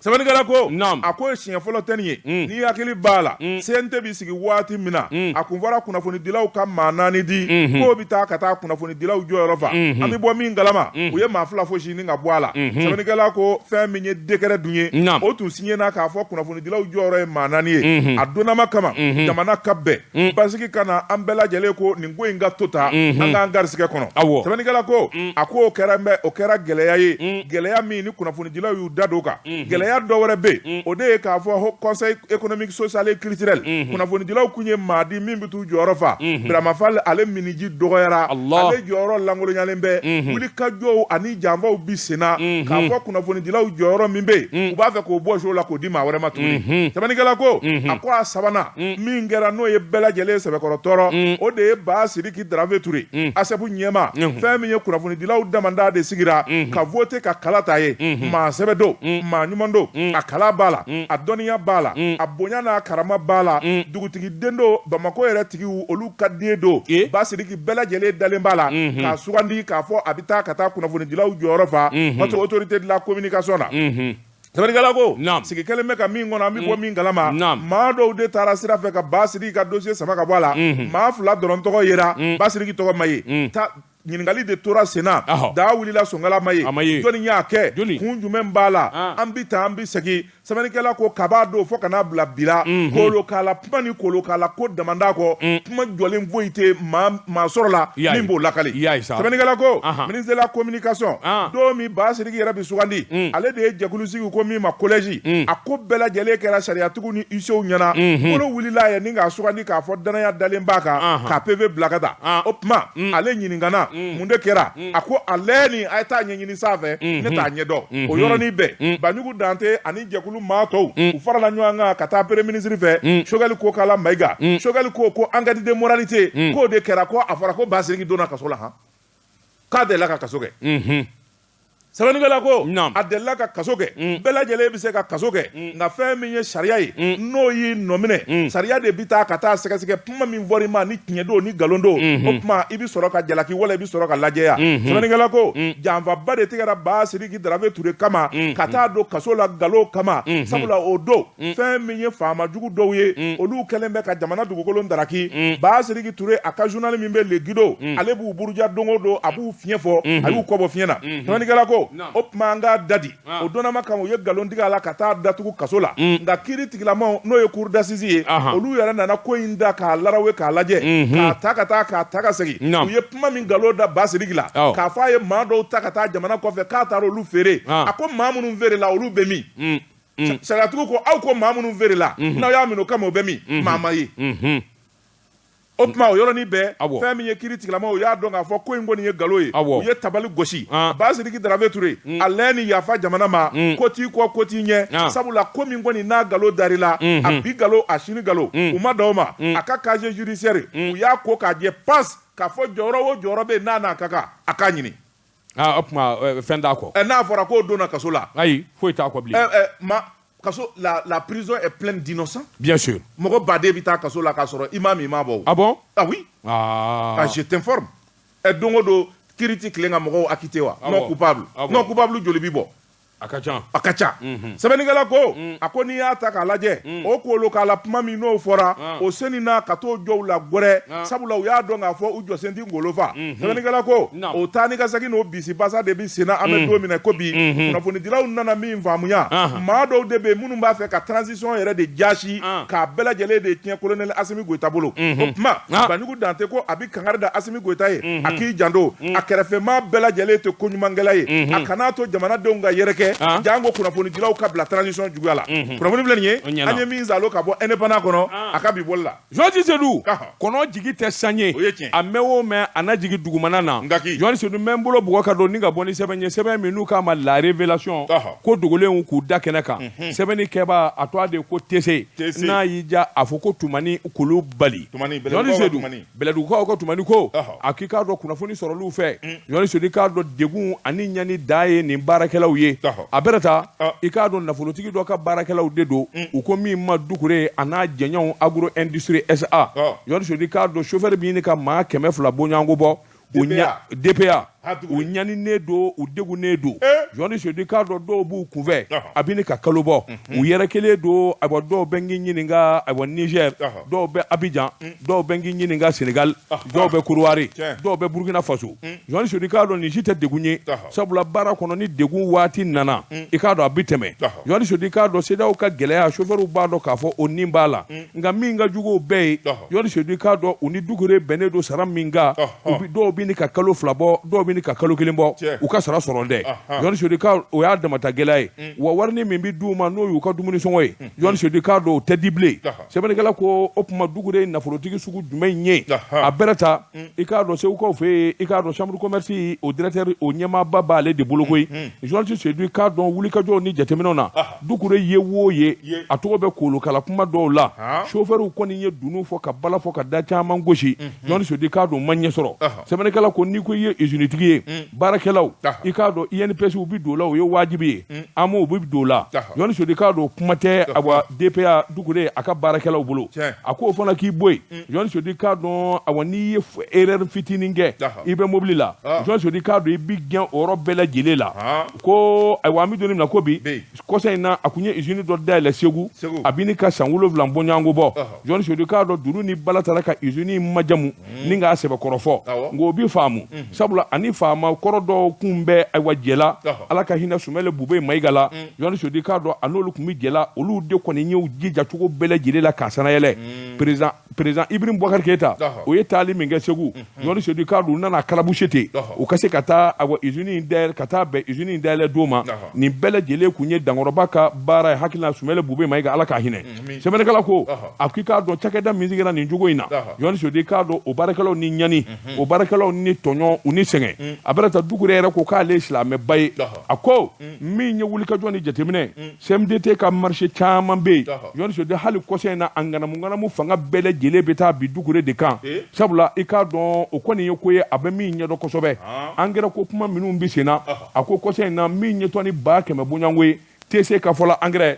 B: sɛbɛnnikɛla ko a ko siɲɛ fɔlɔ tɛ nin ye n'i hakili b'a la CNT bɛ sigi waati min na a kun fɔra kunnafonidilaw ka maa 4 di k'o bɛ taa ka taa kunnafonidilaw jɔyɔrɔ fa an bɛ bɔ min galama u ye maa 2 fosi ni ka bɔ a la sɛbɛnnikɛla ko fɛn min ye décret dun ye o tun signé na k'a fɔ kunnafonidilaw jɔyɔrɔ ye maa 4 ye a donnama kama jamana ka bɛn basigi ka na an bɛɛ lajɛlen ko nin ko in ka to ta an k'an garisigɛ kɔnɔ sɛbɛnnikɛla ko a ko o kɛra gɛlɛya ye gɛlɛya min ni kunnafonidilaw y'u da don o kan gɛlɛya sariya dɔ wɛrɛ bɛ o de ye k'a fɔ conseil économique social et culturel kunnafonidilaw kun ye maa di min bɛ t'u jɔyɔrɔ fa Birama Fall ale miniji dɔgɔyara ale jɔyɔrɔ lankolonyalen bɛ wulikajɔw ani janfaw bi senna k'a fɔ kunnafonidilaw jɔyɔrɔ min bɛ yen u b'a fɛ k'o bɔ show la k'o di maa wɛrɛ ma tuguni sɛbɛnnikɛla ko a ko a sabanan min kɛra n'o ye bɛɛ lajɛlen sɛbɛkɔrɔ tɔɔrɔ o de ye Ba Sidiki Darafe Ture ASEP ɲɛma fɛn min ye kunnafonidilaw damanda de sigira ka vote ka kala ta ye maa sɛbɛ don maa ɲuman don a kala b'a la a dɔnniya b'a la a bonya n'a karama b'a la dugutigiden don Bamako yɛrɛ tigiw olu ka den don Ba Sidiki bɛɛ lajɛlen dalen b'a la k'a sugandi k'a fɔ a bɛ taa ka taa kunnafonidilaw jɔyɔrɔ fa notre autorité de la communication na sɛbɛnnikɛla ko sigi kelen bɛ ka min kɔnɔ an bɛ bɔ min kalama maa dɔw de taara sira fɛ ka Ba Sidiki ka dossier sama ka bɔ a la maa 2 dɔrɔn tɔgɔ yera Ba Sidiki tɔgɔ ma ye ɲininkali de tora senna daa wulila Sonkala ma ye jɔnni y'a kɛ kun jumɛn b'a la an bi taa an bi segin sɛbɛnnikɛla ko kab'a don fo ka n'a bila bila kolo k'a la kuma ni kolo k'a la ko damanda kɔ kuma jɔlen foyi tɛ maa sɔrɔ la min b'o lakali sɛbɛnnikɛla ko ministre de la communication don min Ba Sidiki yɛrɛ bi sugandi ale de ye jɛkulu sigi ko min ma collège a ko bɛɛ lajɛlen kɛra sariyatigiw ni ICO ɲɛna kolo wulila ye ni k'a sugandi k'a fɔ danaya dalen b'a kan k'a PV bila ka taa o tuma ale ɲininkana mun de kɛra a ko ale ni a ye taa ɲɛɲini sanfɛ ne t'a ɲɛdɔn o yɔrɔnin bɛɛ Banjugu Dante ani jɛkulu maa tɔw u farala ɲɔgɔn kan ka taa premier ministre fɛ Choguel ko k'ala Mayiga Choguel ko enquête de moralité k'o de kɛra ko a fɔra ko Ba Sidiki donna kaso la k'a delila ka kaso kɛ sɛbɛnnikɛla ko a delila ka kaso kɛ bɛɛ lajɛlen bɛ se ka kaso kɛ nka fɛn min ye sariya ye n'o y'i nɔ minɛ sariya de bɛ taa ka taa sɛgɛsɛgɛ kuma min fɔr'i ma ni tiɲɛ don ni nkalon don o tuma i bɛ sɔrɔ ka jalaki wala i bɛ sɔrɔ ka lajɛya sɛbɛnnikɛla ko janfaba de tigɛra Ba Sidiki Darafe Ture kama ka taa don kaso la nkalon kama sabula o don fɛn min ye faama jugu dɔw ye olu kɛlen bɛ ka jamana dugukolo daraki Ba Sidiki Ture a ka journal min bɛ Le Guido ale b'u buruja don o don a b'u fiɲɛ fɔ a y'u kɔbɔ fiɲɛ na sɛbɛnnikɛla ko o tuma an k'a dadi o donnama kama u ye nkalon tigɛ a la ka taa datugu kaso la nka kiiri tigilamaw n'o ye cour d'assises ye olu yɛrɛ nana ko in da k'a larawe k'a lajɛ k'a ta ka taa k'a ta ka segin u ye kuma min nkalon da Ba Sidiki la k'a fɔ a ye maa dɔw ta ka taa jamana kɔfɛ k'a taara olu feere a ko maa minnu feere la olu bɛ min sariyatigiw ko aw ko maa minnu feere la n'aw y'a minɛ o kama o bɛ min maa ma ye o tuma o yɔrɔnin bɛɛ fɛn min ye kiiri tigilamaw y'a dɔn k'a fɔ ko in kɔni ye nkalon ye u ye tabali gosi Ba Sidiki Darafe Ture ale ni yafa jamana ma ko t'i kɔ ko t'i ɲɛ sabula ko min kɔni n'a nkalon dar'i la a bi nkalon a sini nkalon u ma dan o ma a ka casier judiciaire u y'a ko k'a jɛ pas k'a fɔ jɔyɔrɔ o jɔyɔrɔ bɛ yen n'a ka kan a k'a ɲini
A: o tuma fɛn t'a kɔ
B: n'a fɔra k'o donna kaso la
A: ayi foyi t'a kɔ bilen
B: la prison est pleine d'innocents.
A: Bien sûr.
B: Mogo bade bita kaso la kasoro imam imabo.
A: Ah bon?
B: Ah oui. Je t'informe. Et donc do critique lenga mogo akitewa. Non coupable. Non coupable joli bibo. Akacha. Sɛbɛnnikɛla ko a ko n'i y'a ta k'a lajɛ o kolo k'a la kuma min n'o fɔra o seni na ka t'o jɔ u la gwɛrɛ sabula u y'a dɔn k'a fɔ u jɔsen tɛ ngolo fa sɛbɛnnikɛla ko o taa ni ka segin n'o bisi basa de bi senna an bɛ don min na ko bi kunnafonidilaw nana min faamuya maa dɔw de bɛ yen minnu b'a fɛ ka transition yɛrɛ de jasi k'a bɛɛ lajɛlen de tiɲɛ colonel Asimi Goyita bolo o tuma Banjugu Dante ko a bɛ kangari da Asimi Goyita ye a k'i janto a kɛrɛfɛmaa bɛɛ lajɛlen tɛ koɲumankɛla ye a kana to jamanadenw ka yɛrɛkɛ jango kunnafonidilaw ka bila transition juguya la kunnafoni filɛ nin ye an ye min zalo ka bɔ indépendant kɔnɔ a ka bi bɔli la
A: Joji Seydou kɔnɔ jigi tɛ sanɲe a mɛn o mɛn a na jigi dugumana na Joji Seydou n bɛ n bolo bugɔ ka don ni ka bɔ ni sɛbɛn ye sɛbɛn min n'u k'a ma la révélation ko dogolenw k'u da kɛnɛ kan sɛbɛnni kɛba a tɔgɔ de ko tese n'a y'i ja a fɔ ko tumani kolo bali Joji Seydou bɛlɛdugukaw ka tumani ko a k'i k'a dɔn kunnafoni sɔrɔliw fɛ Joji Seydou k'a dɔn degun ani ɲani da ye nin baarakɛlaw ye a bɛrɛ ta i k'a dɔn nafolotigi dɔ ka baarakɛlaw de don u ko min ma dukure a n'a jɛɲɔgɔnw agro industrie SA Joji Seydou k'a dɔn chauffeur bɛ ɲini ka maa 200 bɔɲɔgɔnko bɔ DPA u ɲaninen don u degunnen don Joji Seydou k'a dɔn dɔw b'u kunfɛ a bɛ ni ka kalo bɔ u yɛrɛ kelen don ayiwa dɔw bɛ k'i ɲininka ayiwa Niger dɔw bɛ Abidjan dɔw bɛ k'i ɲininka Sénégal dɔw bɛ Côte-d'Ivoire dɔw bɛ Burkina Faso Joji Seydou k'a dɔn nin si tɛ degun ye sabula baara kɔnɔ ni degun waati nana i k'a dɔn a bɛ tɛmɛ Joji Seydou k'a dɔn CEDEAO ka gɛlɛya chauffeur b'a dɔn k'a fɔ o nin b'a la nka min ka jugu o bɛɛ ye Joji Seydou k'a dɔn u ni dukure bɛnnen don sara min kan dɔw bɛ ni ka kalo 2 bɔ dɔw bɛ ka kalo kelen bɔ u ka sara sɔrɔ dɛ Jɔn Sodika o y'a damata gɛlɛya ye wa wari min bɛ d'u ma n'o y'u ka dumuni sɔngɔ ye Jɔn Sodika dɔw tɛ di bilen sɛbɛnnikɛla ko o tuma dugu de ye nafolotigi sugu jumɛn ye a bɛrɛ ta i k'a dɔn segukaw fɛ yen i k'a dɔn chambre commerce o directeur o ɲɛmaaba b'ale de bolo koyi Jɔn Sodika dɔn wulikajɔw ni jateminɛw na dugu ye wo ye a tɔgɔ bɛ kolokala kuma dɔw la chauffeur kɔni ye dunu fɔ ka bala fɔ ka da caman gosi Jɔn Sodika dɔn ma ɲɛ sɔrɔ sɛbɛnnikɛla ko n'i ko i ye usine tigi ye baarakɛlaw i k'a dɔn INPS u bɛ don o la o ye wajibi ye AMO u bɛ don o la Jɔn Sodika dɔn kuma tɛ awa DPA dugu de a ka baarakɛlaw bolo a ko o fana k'i bɔ yen Jɔn Sodika dɔn awa n'i ye erreur fitinin kɛ i bɛ mobili la Jɔn Sodika dɔn i bɛ gɛn o yɔrɔ bɛɛ lajɛlen la ko ayiwa an bɛ don min na ko bi kɔsa in na a kun ye usine dɔ dayɛlɛ Segu a bɛ ni ka san 7 bɔ ɲɔgɔn bɔ Jɔn Sodika dɔn Duru ni Bala taara ka usine in majamu ni k'a sɛbɛkɔrɔ fɔ nka o bɛ faamu sabula ani faama kɔrɔ dɔw kun bɛ ayiwa jɛla Ala ka hinɛ Sumɛlɛ Bube Mayiga la Jɔn Sodika dɔn a n'olu kun bɛ jɛla olu de kɔni y'u jija cogo bɛɛ lajɛlen la k'a sanayɛlɛ président Ibrahim Boubacar Keita o ye taali min kɛ Segu Jɔn Sodika dɔn u nana kalabusi ten u ka se ka taa ayiwa usine in dayɛlɛ ka taa bɛn usine in dayɛlɛ don ma nin bɛɛ lajɛlen kun ye Dankɔrɔba ka baara ye hakilina Sumɛlɛ Bube Mayiga Ala k'a hinɛ sɛbɛnnikɛla ko a k'i k'a dɔn cakɛda min sigira nin cogo in na Jɔn Sodika dɔn o baarakɛlaw ni ɲani o baarakɛlaw ni tɔɲɔ u ni sɛgɛn a bɛna ta dugu yɛrɛ ko k'ale silamɛba ye a ko min ye wulikajɔ ni jateminɛ CMDT ka marché caman bɛ yen Jɔn Sodika hali kɔsa in na a ŋanamu fanga bɛɛ lajɛlen bɛ taa bi dugu de kan sabula i k'a dɔn o kɔni ye ko ye a bɛ min ɲɛdɔn kosɛbɛ angɛrɛ ko kuma minnu bɛ sen na a ko kɔsa in na min ɲɛtɔ ni 100 bɔɲɔngo ye TC ka fɔ la angɛrɛ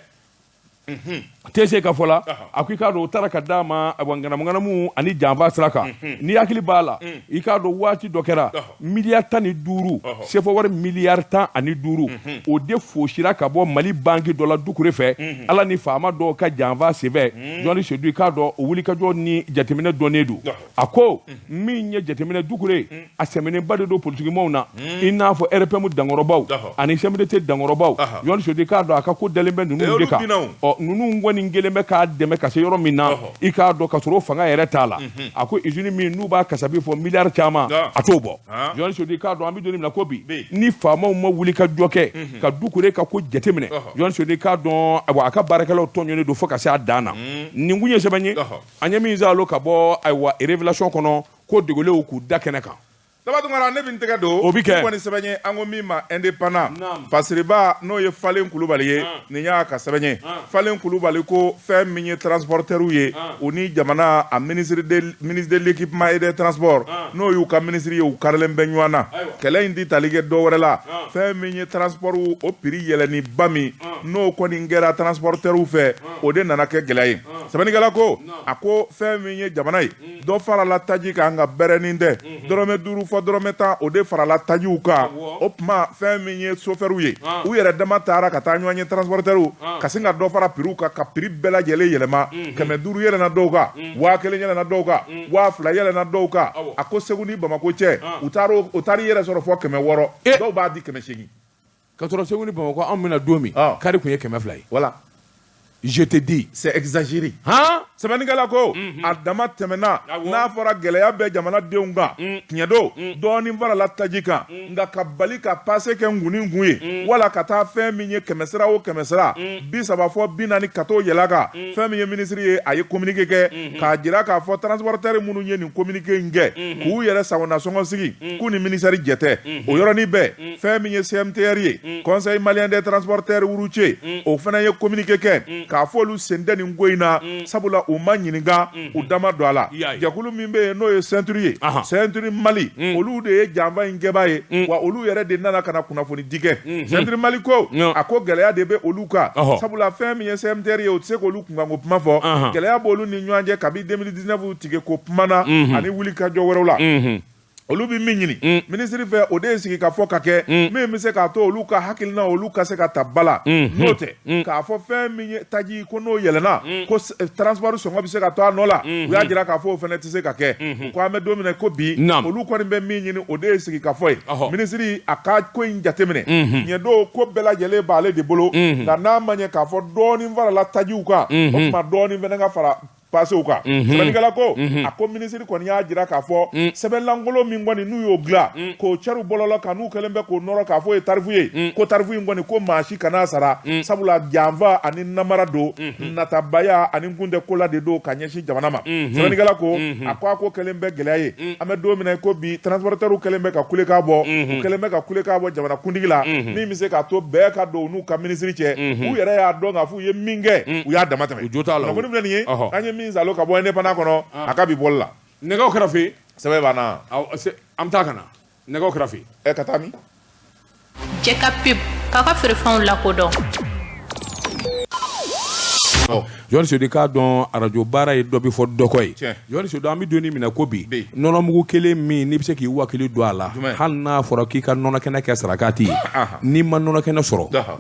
A: TC ka fɔ la a ko i k'a dɔn o taara ka d'a ma ŋanamu ani janfa sira kan n'i hakili b'a la i k'a dɔn waati dɔ kɛra miliyari 15 CFA wari miliyari 15 o de fosira ka bɔ Mali banque dɔ la Dukure fɛ Ala ni faama dɔw ka janfa senfɛ Jɔn Sodika k'a dɔn o wulikajɔ ni jateminɛ dɔnnen don a ko min ye jateminɛ Dukure a sɛmɛnenba de don politikimɔgɔw na i n'a fɔ RPM Dankɔrɔbaw ani CMDT Dankɔrɔbaw Jɔn Sodika k'a dɔn a ka ko dalen bɛ ninnu de kan ninnu kɔni kelen bɛ k'a dɛmɛ ka se yɔrɔ min na i k'a dɔn ka sɔrɔ fanga yɛrɛ t'a la a ko usine min n'u b'a kasabi fɔ miliyari caman a t'o bɔ Jɔn Sodika k'a dɔn an bɛ don min na ko bi ni faamaw ma wuli ka jɔ kɛ ka Dukure ka ko jateminɛ Jɔn Sodika k'a dɔn a ka baarakɛlaw tɔɲɔnnen don fo ka se a dan na nin kun ye sɛbɛn ye an ye min zalo ka bɔ ayiwa révélation kɔnɔ ko degulew k'u da kɛnɛ kan
B: Dabatungara ne bɛ n tɛgɛ don
A: o bɛ kɛ
B: kɔni sɛbɛn ye an ko min ma indépendant Fasiriba n'o ye Falen Kulubali ye nin y'a ka sɛbɛn ye Falen Kulubali ko fɛn min ye transporteurs ye o ni jamana a ministre de l'équipement et des transports n'o y'u ka ministre ye u karilen bɛ ɲɔgɔn na kɛlɛ in tɛ tali kɛ dɔ wɛrɛ la fɛn min ye transport o prix yɛlɛnni ba min n'o kɔni kɛra transporteurs fɛ o de nana kɛ gɛlɛya ye sɛbɛnnikɛla ko a ko fɛn min ye jamana ye dɔ farala taji kan nka bɛrɛnin tɛ dɔrɔmɛ 5 fɔ dɔrɔmɛ 10 o de farala tajiw kan o tuma fɛn min ye chauffeurs ye u yɛrɛ dama taara ka taa ɲɔgɔn ye transporteurs ka sin ka dɔ fara prix kan ka prix bɛɛ lajɛlen yɛlɛma 500 yɛlɛnna dɔw kan 1000 yɛlɛnna dɔw kan 2000 yɛlɛnna dɔw kan a ko Segu ni Bamako cɛ u taara i yɛrɛ sɔrɔ fɔ 600 dɔw b'a di 800
A: ka sɔrɔ Segu ni Bamako an bɛna don min kari kun ye 200 ye
B: voilà
A: je te dis
B: c'est exagéré sɛbɛnnikɛla ko a dama tɛmɛna n'a fɔra gɛlɛya bɛ jamanadenw kan tiɲɛ don dɔɔnin farala taji kan nka ka bali ka passe kɛ nguni ngun ye wala ka taa fɛn min ye 100 sira o 100 sira 30 fɔ 40 ka t'o yɛlɛ kan fɛn min ye ministre ye a ye communiqué kɛ k'a jira k'a fɔ transporteur minnu ye nin communiqué in kɛ k'u yɛrɛ sagona sɔngɔ sigi k'u ni ministère jɛ tɛ o yɔrɔnin bɛɛ fɛn min ye CMTR ye conseil malien des transporteurs routiers o fana ye communiqué kɛ k'a fɔ olu sen tɛ nin ko in na sabula u ma ɲininka u dama don a la jɛkulu min bɛ yen n'o ye ceinture ye ceinture Mali olu de ye janfa in kɛbaa ye wa olu yɛrɛ de nana ka na kunnafoni di kɛ ceinture Mali ko a ko gɛlɛya de bɛ olu kan sabula fɛn min ye CMTR ye o tɛ se k'olu kunkanko kuma fɔ gɛlɛya b'olu ni ɲɔgɔn cɛ kabi 2019 tigɛ ko kuma na ani wulikajɔ wɛrɛw la olu bɛ min ɲini ministre fɛ o de ye sigi ka fɔ ka kɛ min bɛ se k'a to olu ka hakilina olu ka se ka ta bala n'o tɛ k'a fɔ fɛn min ye taji ko n'o yɛlɛnna ko transport sɔngɔ bɛ se ka to a nɔ la u y'a jira k'a fɔ o fana tɛ se ka kɛ ko an bɛ don min na ko bi olu kɔni bɛ min ɲini o de ye sigi ka fɔ ye ministre a ka ko in jateminɛ ɲɛ don ko bɛɛ lajɛlen b'ale de bolo nka n'a ma ɲɛ k'a fɔ dɔɔnin farala tajiw kan o tuma dɔɔnin fana ka fara passé au cas sɛbɛnnikɛla ko a ko ministre kɔni y'a jira k'a fɔ sɛbɛnlankolon min kɔni n'u y'o dilan k'o cɛriw bɔlɔlɔ kan n'u kɛlen bɛ k'o nɔrɔ k'a fɔ o ye tarifu ye ko tarifu in kɔni ko maa si kan'a sara sabula janfa ani namara don natabaya ani kun tɛ ko la de don ka ɲɛsin jamana ma sɛbɛnnikɛla ko a ko kɛlen bɛ gɛlɛya ye an bɛ don min na ko bi transporteurs kɛlen bɛ ka kulekan bɔ u kɛlen bɛ ka kulekan bɔ jamana kuntigi la min bɛ se k'a to bɛɛ ka don u n'u ka ministre cɛ u yɛrɛ y'a dɔn k'a fɔ u ye min kɛ u y'a dama tɛmɛ kunnafoni filɛ nin ye an ye min salo ka bɔ indépendant kɔnɔ a ka bi bɔli la
A: nɛgɛw kɛrɛfɛ
B: sɛbɛn b'an na
A: an bɛ taa ka na nɛgɛw kɛrɛfɛ
B: ka taa min
C: jɛ ka pib k'a ka feerefɛnw lakodɔn
A: Jɔn Sodi k'a dɔn arajo baara ye dɔ bɛ fɔ dɔ kɔ ye Jɔn Sodi an bɛ donni minɛ ko bi nɔnɔmugu kelen min n'i bɛ se k'i wakili don a la hali n'a fɔra k'i ka nɔnɔ kɛnɛ kɛ sarakati ye n'i ma nɔnɔ kɛnɛ sɔrɔ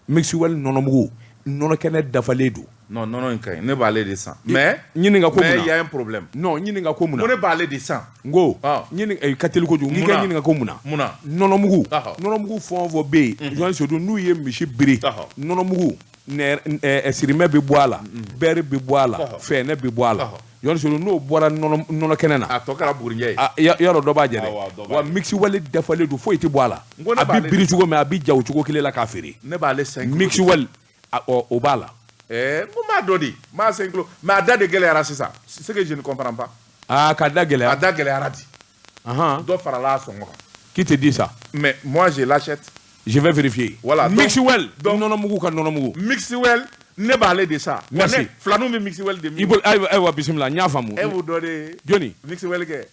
A: Mixwell nɔnɔmugu nɔnɔ kɛnɛ dafalen don
B: non nɔnɔ in ka ɲi ne b'ale de san mais
A: ɲininka ko mun na
B: mais il y a un problème
A: non ɲininka ko mun na
B: ne b'ale de san
A: n ko ka teli kojugu n'i ka ɲininka ko mun na nɔnɔmugu fɛn o fɛn bɛ yen Jɔn Sodi n'u ye misi biri nɔnɔmugu sirimɛ bɛ bɔ a la bɛri bɛ bɔ a la fɛnɛ bɛ bɔ a la Jɔn Sodi n'o bɔra nɔnɔ kɛnɛ na
B: a tɔ kɛra bugurinjɛ ye
A: yɔrɔ dɔ b'a jɛ dɛ wa Mixwell dafalen don foyi tɛ bɔ a la a bɛ biri cogo min a bɛ ja o cogo kelen la k'a feere
B: ne b'ale 5 kilos
A: Mixwell o b'a la
B: n m'a dɔn de m'a 5 kilos mais a da de gɛlɛyara sisan ce que je ne comprends pas
A: k'a da gɛlɛya
B: a da gɛlɛyara di dɔ farala a sɔngɔ kan
A: qui te dit ça
B: mais moi je l'achète
A: je vais vérifier
B: voilà
A: Mixwell nɔnɔmugu ka nɔnɔmugu
B: Mixwell ne b'ale de sa
A: merci
B: filaninw bɛ Mixwell de min
A: ayiwa bisimila n y'a faamu
B: e b'o dɔ de
A: jɔnni
B: Mixwell kɛ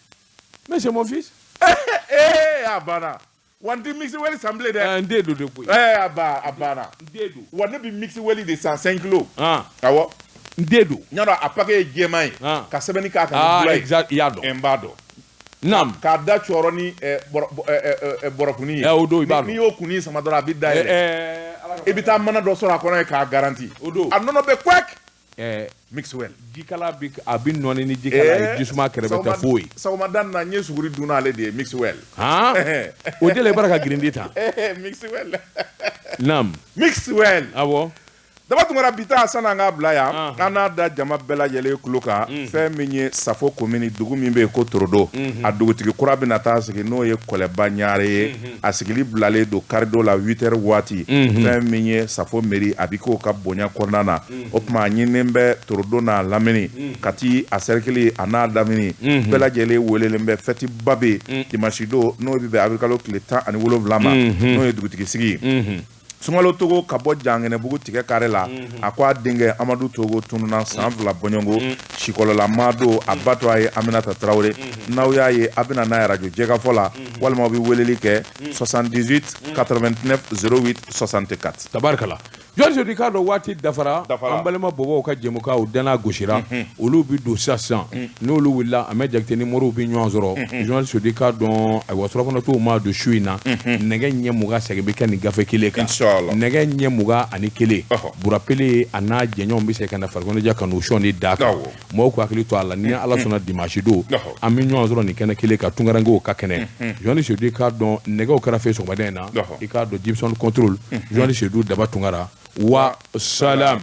A: mais c'est mon fils
B: a banna wa n tɛ Mixwell san bilen dɛ
A: n den don de koyi
B: a banna
A: n den don
B: wa ne bɛ Mixwell de san 5 kilos
A: awɔ n den don
B: n y'a dɔn a paquet ye jɛman ye ka sɛbɛnni k'a kan ni bula ye
A: exact i y'a dɔn
B: n b'a dɔn
A: naam
B: k'a da cɔrɔ ni bɔrɔkuni ye
A: o don i b'a dɔn
B: n'i y'o kuni sama dɔrɔn a bɛ da yɛlɛ i bɛ taa mana dɔ sɔrɔ a kɔnɔ ye k'a garanti
A: o don
B: a nɔnɔ bɛ kwɛk Mixwell
A: jikala a bɛ nɔɔni ni jikala ye jisuma kɛrɛfɛ tɛ foyi
B: sɔgɔmada in na n ye suguri dun n'ale de ye Mixwell
A: o de la i b'a ka girindi ta
B: Mixwell
A: naam
B: Mixwell
A: awɔ
B: daba tunkara bi ta sani an k'a bila yan an n'a da jama bɛɛ lajɛlen kulo kan fɛn min ye Safo commune dugu min bɛ yen ko Torodo a dugutigi kura bɛna taa sigi n'o ye Kɔlɛba Ɲare ye a sigili bilalen don karido la 8h waati fɛn min ye Safo mairie a bɛ k'o ka bonya kɔnɔna na o tuma a ɲininen bɛ Torodo n'a lamini Kati a cercle a n'a lamini bɛɛ lajɛlen welelen bɛ fɛti ba bɛ dimanche don n'o bɛ bɛn avril tile 17 ma n'o ye dugutigi sigi ye Sunkalo Togo ka bɔ Janginɛbugu tigɛ kare la a ko a denkɛ Amadu Togo tununa san 2 bɔɲɔngo Sikɔlɔlama don a ba to a ye Aminata Tarawele n'aw y'a ye a bɛna n'a ye radio Jɛkafɔ la walima aw bɛ weleli kɛ 78 89 08 64
A: tabarikala Jɔn Sodi k'a dɔn waati dafara an balima bɔbɔw ka jɛmukan u danna gosira olu bɛ don sisan n'olu wulila Ahmed Jakite ni Moriw bɛ ɲɔgɔn sɔrɔ Jɔn Sodi k'a dɔn ayiwa surafanaw ma don su in na nɛgɛ ɲɛ 20 segin bɛ kɛ nin gafe kelen kan nɛgɛ ɲɛ 21 Burapele a n'a jɛɲɔgɔnw bɛ se ka na farikoloɲɛnajɛ ka n'u sɔnni d'a kan mɔgɔw k'u hakili to a la ni Ala sɔnna dimanche don an bɛ ɲɔgɔn sɔrɔ nin kɛnɛ kelen kan tunkarankew ka kɛnɛ Jɔn Sodi k'a dɔn nɛgɛw kɛrɛfɛ sɔgɔmada in na i k'a dɔn Gibson control Jɔn Sodi Daba Tunkara wa salam